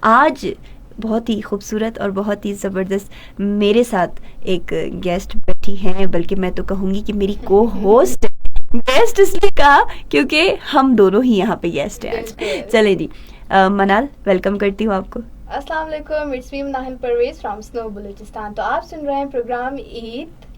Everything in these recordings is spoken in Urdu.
آج بہت ہی خوبصورت اور بہت ہی زبردست میرے ساتھ ایک گیسٹ بیٹھی ہیں، بلکہ میں تو کہوں گی کہ میری کو ہوسٹ گیسٹ اس لیے کہا کیونکہ ہم دونوں ہی یہاں پہ گیسٹ ہیں آج. چلیں جی منال، ویلکم کرتی ہوں آپ کو. السلام علیکم، it's me Manal Parvez from سنو بلوچستان. تو آپ سن رہے ہیں پروگرام عید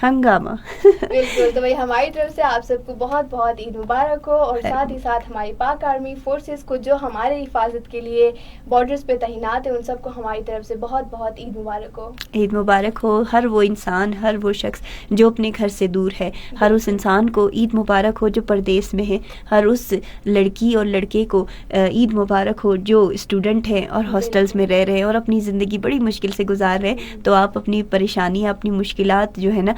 ہنگامہ. بالکل، تو بھائی ہماری طرف سے آپ سب کو بہت بہت عید مبارک ہو، اور ساتھ ہی ساتھ ہماری پاک آرمی فورسز کو جو ہمارے حفاظت کے لیے بارڈرز پہ تعینات ہیں ان سب کو ہماری طرف سے بہت بہت عید مبارک ہو. عید مبارک ہو. ہر وہ انسان، ہر وہ شخص جو اپنے گھر سے دور ہے، ہر اس انسان کو عید مبارک ہو جو پردیس میں ہے. ہر اس لڑکی اور لڑکے کو عید مبارک ہو جو اسٹوڈنٹ ہیں اور ہاسٹلس میں رہ رہے ہیں اور اپنی زندگی بڑی مشکل سے گزار رہے ہیں. تو آپ اپنی پریشانیاں، اپنی مشکلات جو ہے نا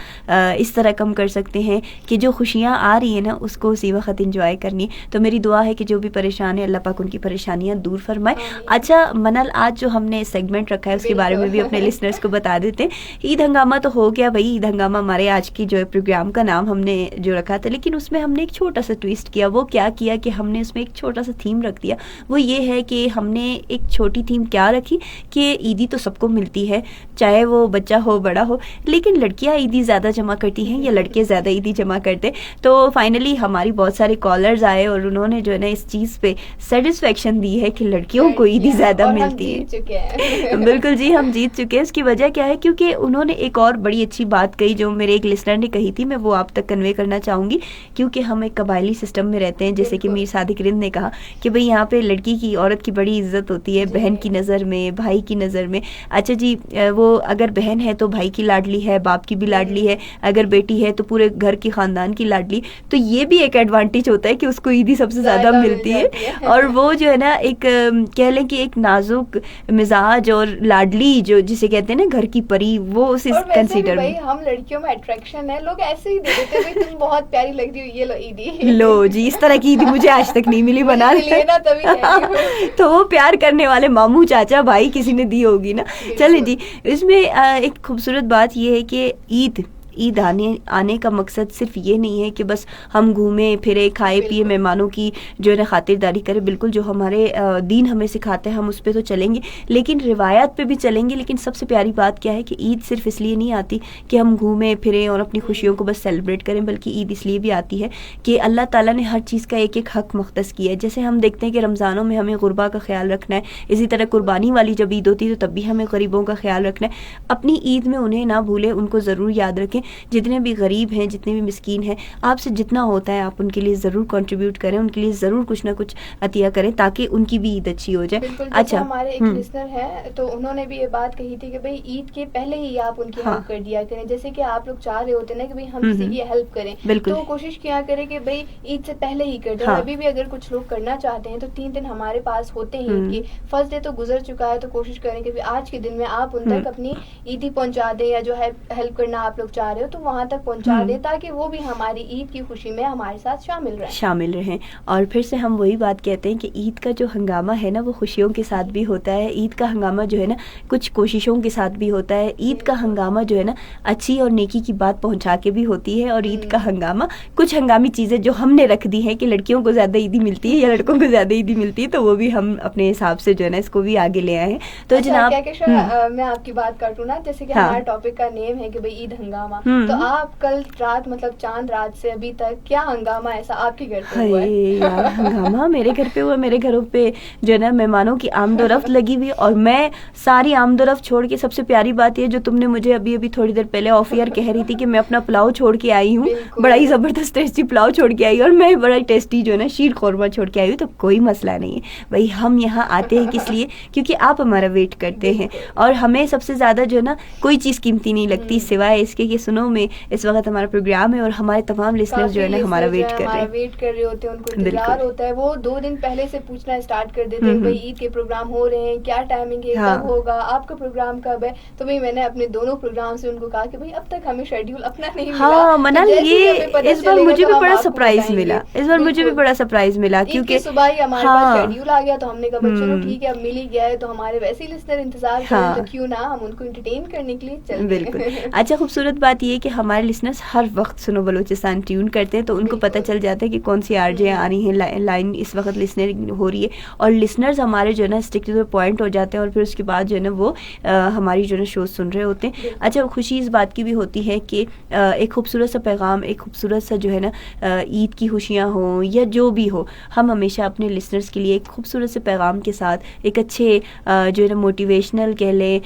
اس طرح کم کر سکتے ہیں کہ جو خوشیاں آ رہی ہیں نا اس کو اسی وقت انجوائے کرنی. تو میری دعا ہے کہ جو بھی پریشان ہے اللہ پاک ان کی پریشانیاں دور فرمائے. اچھا منل، آج جو ہم نے سیگمنٹ رکھا ہے اس کے بارے میں بھی اپنے لسنرز کو بتا دیتے ہیں. عید ہنگامہ تو ہو گیا بھائی، عید ہنگامہ ہمارے آج کی جو پروگرام کا نام ہم نے جو رکھا تھا، لیکن اس میں ہم نے ایک چھوٹا سا ٹویسٹ کیا. وہ کیا کیا کہ ہم نے اس میں ایک چھوٹا سا تھیم رکھ دیا. وہ یہ ہے کہ ہم نے ایک چھوٹی تھیم کیا رکھی کہ عیدی تو سب کو ملتی ہے، چاہے وہ بچہ ہو بڑا ہو، لیکن لڑکیاں عیدی زیادہ جمع کرتی ہیں یا لڑکے زیادہ عیدی جمع کرتے. تو فائنلی ہماری بہت سارے کالرز آئے اور انہوں نے جو ہے نا اس چیز پہ سیٹسفیکشن دی ہے کہ لڑکیوں کو عیدی زیادہ ملتی ہے. بالکل جی، ہم جیت چکے ہیں. اس کی وجہ کیا ہے؟ کیونکہ انہوں نے ایک اور بڑی اچھی بات کہی جو میرے ایک لسنر نے کہی تھی، میں وہ آپ تک کنوے کرنا چاہوں گی. کیونکہ ہم ایک قبائلی سسٹم میں رہتے ہیں، جیسے کہ میر صادق رند نے کہا کہ بھئی یہاں پہ لڑکی کی، عورت کی بڑی عزت ہوتی ہے بہن کی نظر میں، بھائی کی نظر میں. اچھا جی، وہ اگر بہن ہے تو بھائی کی لاڈلی ہے، باپ کی بھی لاڈلی ہے، اگر بیٹی ہے تو پورے گھر کی خاندان کی لاڈلی. تو یہ بھی ایک ایڈوانٹیج ہوتا ہے کہ اس کو عیدی سب سے زیادہ ملتی ہے. اور وہ جو ہے نا ایک کہہ لیں کہ ایک نازک مزاج اور لاڈلی جو جسے کہتے ہیں نا گھر کی پری، وہ اسے کنسیڈر. بھائی ہم لڑکیوں میں اٹریکشن ہے، لوگ ایسے ہی دے دیتے ہیں تم بہت پیاری لگ رہی ہو، یہ لو عیدی. لو جی، اس طرح کی عیدی مجھے آج تک نہیں ملی. بنا تو وہ پیار کرنے والے ماموں چاچا بھائی کسی نے دی ہوگی نا. چلیں جی، اس میں ایک خوبصورت بات یہ ہے کہ عید آنے کا مقصد صرف یہ نہیں ہے کہ بس ہم گھومیں پھرے، کھائے پیے، مہمانوں کی جو ہے نا خاطرداری کریں. بالکل جو ہمارے دین ہمیں سکھاتے ہیں ہم اس پہ تو چلیں گے، لیکن روایات پہ بھی چلیں گے. لیکن سب سے پیاری بات کیا ہے کہ عید صرف اس لیے نہیں آتی کہ ہم گھومیں پھریں اور اپنی خوشیوں کو بس سیلیبریٹ کریں، بلکہ عید اس لیے بھی آتی ہے کہ اللہ تعالیٰ نے ہر چیز کا ایک ایک حق مختص کیا ہے. جیسے ہم دیکھتے ہیں کہ رمضانوں میں ہمیں غربا کا خیال رکھنا ہے، اسی طرح قربانی والی جب عید ہوتی ہے تو تب بھی ہمیں غریبوں کا خیال رکھنا ہے. اپنی عید میں انہیں نہ بھولیں، ان کو ضرور یاد رکھیں. جتنے بھی غریب ہیں، جتنے بھی مسکین ہیں، آپ سے جتنا ہوتا ہے آپ ان کے لیے ضرور کنٹریبیوٹ کریں، ان کے لیے ضرور کچھ نہ کچھ عطیہ کریں تاکہ ان کی بھی عید اچھی ہو جائے. اچھا، ہمارے ایک لسنر ہے تو انہوں نے بھی یہ بات کہی تھی کہ بھئی عید کے پہلے ہی آپ ان کی ہیلپ کر دیا کریں. جیسے کہ آپ لوگ چاہ رہے ہوتے ہیں نا کہ بھئی ہم کسی کی ہیلپ کریں، تو کوشش کیا کریں کہ بھئی عید سے پہلے ہی کر دیں. ابھی بھی اگر کچھ لوگ کرنا چاہتے ہیں تو 3 دن ہمارے پاس ہوتے ہیں عید کے. فرسٹ ڈے تو گزر چکا ہے، تو کوشش کریں کہ آج کے دن میں آپ ان تک اپنی عیدی پہنچا دیں، یا جو ہے ہیلپ کرنا آپ لوگ چاہ رہے ہو تو وہاں تک پہنچا دیں تاکہ وہ بھی ہماری عید کی خوشی میں ہمارے ساتھ شامل رہیں. اور پھر سے ہم وہی بات کہتے ہیں کہ عید کا جو ہنگامہ ہے نا وہ خوشیوں کے ساتھ بھی ہوتا ہے. عید کا ہنگامہ جو ہے نا کچھ کوششوں کے ساتھ بھی ہوتا ہے. عید کا ہنگامہ جو ہے نا اچھی اور نیکی کی بات پہنچا کے بھی ہوتی ہے. اور عید کا ہنگامہ کچھ ہنگامی چیزیں جو ہم نے رکھ دی ہیں کہ لڑکیوں کو زیادہ عیدی ملتی ہے یا لڑکوں کو زیادہ عیدی ملتی ہے، تو وہ بھی ہم اپنے حساب سے جو ہے نا اس کو بھی آگے لے آئے ہیں. تو جناب میں آپ کی بات کاٹوں نا، جیسے کہ ہمارا ٹاپک کا نیم ہے کہ بھئی عید ہنگامہ، تو آپ کل رات مطلب چاند رات سے ابھی تک کیا ہنگامہ ایسا آپ کے گھر پہ ہوا ہے؟ ہنگامہ میرے گھر پہ ہوا. میرے گھروں پہ جو ہے نا مہمانوں کی آمد و رفت لگی ہوئی، اور میں ساری آمد و رفت چھوڑ کے، سب سے پیاری بات یہ جو تم نے مجھے ابھی تھوڑی دیر پہلے آف ایئر کہہ رہی تھی کہ میں اپنا پلاؤ چھوڑ کے آئی ہوں، بڑا ہی زبردست ٹیسٹی پلاؤ چھوڑ کے آئی، اور میں بڑا ٹیسٹی جو ہے نا شیر قورمہ چھوڑ کے آئی ہوں. تو کوئی مسئلہ نہیں ہے بھائی، ہم یہاں آتے ہیں کس لیے؟ کیونکہ آپ ہمارا ویٹ کرتے ہیں، اور ہمیں سب سے زیادہ جو ہے نا کوئی چیز قیمتی نہیں لگتی سوائے اس کے کہ سنو میں اس وقت ہمارا پروگرام ہے اور ہمارے تمام لسنر جو ہے نا ہمارا ویٹ کر رہے ہوتے ہیں، ان کو انتظار ہوتا ہے. وہ 2 دن پہلے سے پوچھنا اسٹارٹ کر دیتے ہیں بھئی عید کے پروگرام ہو رہے ہیں، کیا ٹائمنگ ہے، کب ہوگا، آپ کا پروگرام کب ہے. تو بھئی میں نے اپنے دونوں پروگرام سے ان کو کہا کہ بھئی اب تک ہمیں شیڈیول اپنا نہیں ملا. ہاں منال، یہ اس بار مجھے بھی بڑا سرپرائز ملا، کیونکہ صبح ہی ہمارے پاس شیڈیول آ گیا. تو ہم نے کہا چلو ٹھیک ہے، اب مل ہی گیا ہے تو ہمارے ویسے ہی لسنر انتظار کریں تو کیوں نہ ہم ان کو انٹرٹین کرنے کے لیے چل. بالکل. اچھا، خوبصورت بات یہ ہے کہ ہمارے لسنرز ہر وقت سنو بلوچستان ٹیون کرتے ہیں، تو ان کو پتہ چل جاتا ہے کہ کون سی RJ آ رہی ہیں، لائن اس وقت لسننگ ہو رہی ہے، اور لسنرز ہمارے جو ہے نا اسٹک ٹو دا پوائنٹ ہو جاتے ہیں، اور پھر اس کے بعد جو ہے نا وہ ہماری جو ہے نا شوز سن رہے ہوتے ہیں. اچھا، خوشی اس بات کی بھی ہوتی ہے کہ ایک خوبصورت سا پیغام، ایک خوبصورت سا جو ہے نا عید کی خوشیاں ہوں یا جو بھی ہو، ہم ہمیشہ اپنے لسنرز کے لیے ایک خوبصورت سے پیغام کے ساتھ ایک اچھے جو ہے نا موٹیویشنل کہہ لیں،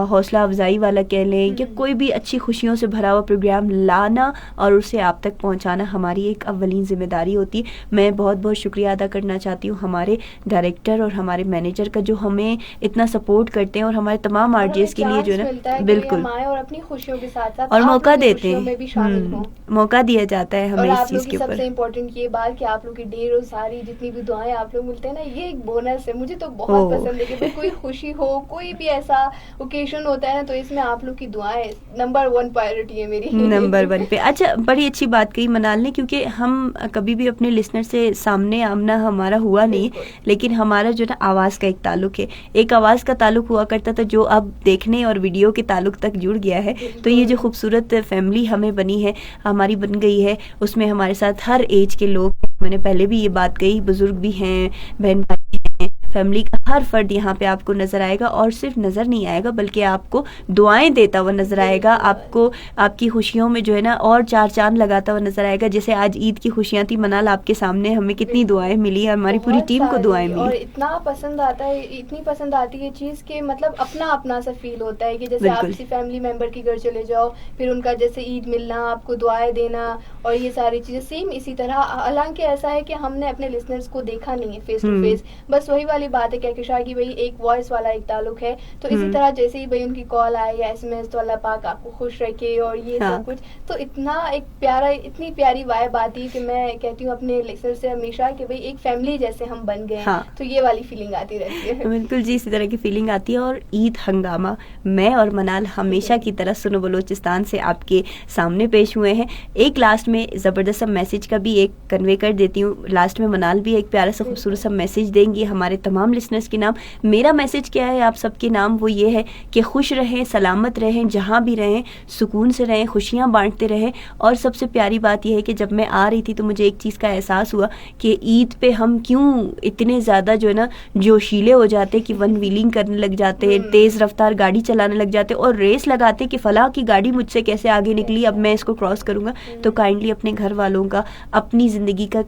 حوصلہ افزائی والا کہہ لیں، یا کوئی بھی اچھی خوشیوں سے بھرا ہوا پروگرام لانا اور اسے آپ تک پہنچانا ہماری ایک اولین ذمہ داری ہوتی ہے. میں بہت بہت شکریہ ادا کرنا چاہتی ہوں ہمارے ڈائریکٹر اور ہمارے مینیجر کا، جو ہمیں اتنا سپورٹ کرتے ہیں، اور ہمارے تمام RJs کے لیے جو ہے نا بالکل اور اپنی خوشیوں کے ساتھ ساتھ اور موقع دیتے میں بھی شامل ہوں، موقع دیا جاتا ہے ہمیں اس چیز کے اوپر. سب سے امپورٹنٹ یہ بات کہ آپ لوگ کی ڈھیر و ساری جتنی بھی دعائیں آپ لوگ ملتے ہیں نا، یہ ایک بونس ہے. مجھے تو بہت پسند ہے کہ کوئی خوشی ہو، کوئی بھی ایسا اوکیشن ہوتا ہے نا، تو اس میں آپ لوگ کی دعائیں نمبر 1 پرائیورٹی ہے میری، نمبر 1 پہ. اچھا، بڑی اچھی بات کہی منال نے، کیونکہ ہم کبھی بھی اپنے لسنر سے سامنے آمنا ہمارا ہوا نہیں، لیکن ہمارا جو نا آواز کا ایک تعلق ہے، ایک آواز کا تعلق ہوا کرتا تھا جو اب دیکھنے اور ویڈیو کے تعلق تک جڑ گیا ہے. تو یہ جو خوبصورت فیملی ہمیں بنی ہے، ہماری بن گئی ہے، اس میں ہمارے ساتھ ہر ایج کے لوگ ہیں. میں نے پہلے بھی یہ بات کہی، بزرگ بھی ہیں، بہن بھائی ہیں، فیملی کا ہر فرد یہاں پہ آپ کو نظر آئے گا، اور صرف نظر نہیں آئے گا بلکہ آپ کو دعائیں دیتا ہوا نظر آئے گا، آپ کو آپ کی خوشیوں میں جو ہے نا اور 4 چاند لگاتا ہوا نظر آئے گا. جیسے آج عید کی خوشیاں تھی منال، آپ کے سامنے ہمیں کتنی دعائیں ملی، ہماری پوری ٹیم کو دعائیں ملی، اور اتنا پسند آتا ہے، اتنی پسند آتی ہے چیز کہ مطلب اپنا اپنا سا فیل ہوتا ہے کہ جیسے آپ کسی فیملی ممبر کے گھر چلے جاؤ، پھر ان کا جیسے عید ملنا، آپ کو دعائیں دینا، اور یہ ساری چیزیں سیم اسی طرح. حالانکہ ایسا ہے کہ ہم نے اپنے لسنرز کو دیکھا نہیں ہے فیس ٹو فیس، بس وہی والی بات ہے کہکشاں کی بھائی ایک وائس والا ایک تعلق ہے. تو اسی طرح جیسے ہی بھائی ان کی کال آئے یا SMS، تو اللہ پاک آپ کو خوش رکھے اور یہ سب کچھ. تو اتنا ایک پیارا، اتنی پیاری وائب آتی ہے کہ میں کہتی ہوں اپنے لسنر سے ہمیشہ کہ بھائی ایک فیملی جیسے ہم بن گئے ہیں. تو یہ والی فیلنگ آتی رہتی ہے. بالکل جی، اسی طرح کی فیلنگ آتی ہے. اور عید ہنگامہ میں اور منال ہمیشہ کی طرح سنو بلوچستان سے آپ کے سامنے پیش ہوئے ہیں. ایک لاسٹ میں زبردست سا میسج کا بھی ایک کنوے کر دیتی ہوں. لاسٹ میں منال بھی ایک پیارا سا خوبصورت سا میسج دیں گی ہمارے تمام لسنرز کے نام. میرا میسج کیا ہے آپ سب کے نام؟ وہ یہ ہے کہ خوش رہیں، سلامت رہیں، جہاں بھی رہیں سکون سے رہیں، خوشیاں بانٹتے رہیں. اور سب سے پیاری بات یہ ہے کہ جب میں آ رہی تھی تو مجھے ایک چیز کا احساس ہوا کہ عید پہ ہم کیوں اتنے زیادہ جو ہے نا جوشیلے ہو جاتے کہ ون ویلنگ کرنے لگ جاتے، تیز رفتار گاڑی چلانے لگ جاتے اور ریس لگاتے کہ فلاں کی گاڑی مجھ سے کیسے آگے نکلی، اب میں اس کو کراس کروں گا. تو کائنڈلی اپنے گھر والوں کا، اپنی زندگی کا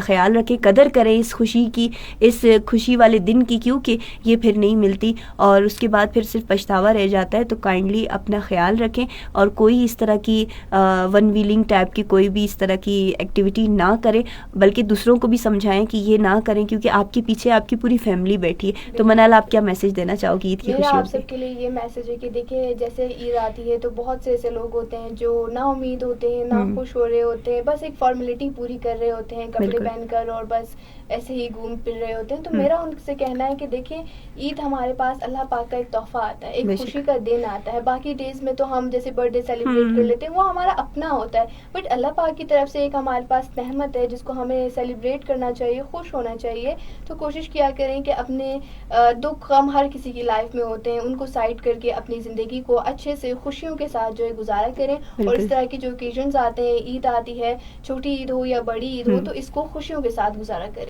خیال رکھیں، قدر کریں اس خوشی کی، اس خوشی والے دن کی، کیونکہ یہ پھر نہیں ملتی اور اس کے بعد پھر صرف پچھتاوا رہ جاتا ہے. تو کائنڈلی اپنا خیال رکھیں اور کوئی اس طرح کی ون ویلنگ ٹائپ کی کوئی بھی اس طرح کی ایکٹیویٹی نہ کریں، بلکہ دوسروں کو بھی سمجھائیں کہ یہ نہ کریں، کیونکہ آپ کے پیچھے آپ کی پوری فیملی بیٹھی ہے. تو منال، آپ کیا میسج دینا چاہو گی عید کی خوشیوں میں؟ آپ سب کے لیے یہ میسج ہے کہ دیکھیں، جیسے عید آتی ہے تو بہت سے ایسے لوگ ہوتے ہیں جو نا امید ہوتے ہیں، نا خوش ہو رہے ہوتے ہیں، بس ایک فارمیلٹی پوری کر رہے ہوتے ہیں کپڑے پہن کر اور بس ایسے ہی گھوم پھر رہے ہوتے ہیں. تو میرا ان سے کہنا ہے کہ دیکھیں، عید ہمارے پاس اللہ پاک کا ایک تحفہ آتا ہے، ایک خوشی کا دن آتا ہے. باقی ڈیز میں تو ہم جیسے برتھ ڈے سیلیبریٹ کر لیتے ہیں، وہ ہمارا اپنا ہوتا ہے، بٹ اللہ پاک کی طرف سے ایک ہمارے پاس نعمت ہے جس کو ہمیں سیلیبریٹ کرنا چاہیے، خوش ہونا چاہیے. تو کوشش کیا کریں کہ اپنے دکھ غم ہر کسی کی لائف میں ہوتے ہیں، ان کو سائڈ کر کے اپنی زندگی کو اچھے سے خوشیوں کے ساتھ جو ہے گزارا کریں. اور اس طرح کی جو اوکیزنز آتے ہیں، عید آتی ہے، چھوٹی عید ہو یا بڑی عید ہو، تو اس کو خوشیوں کے ساتھ گزارا کریں.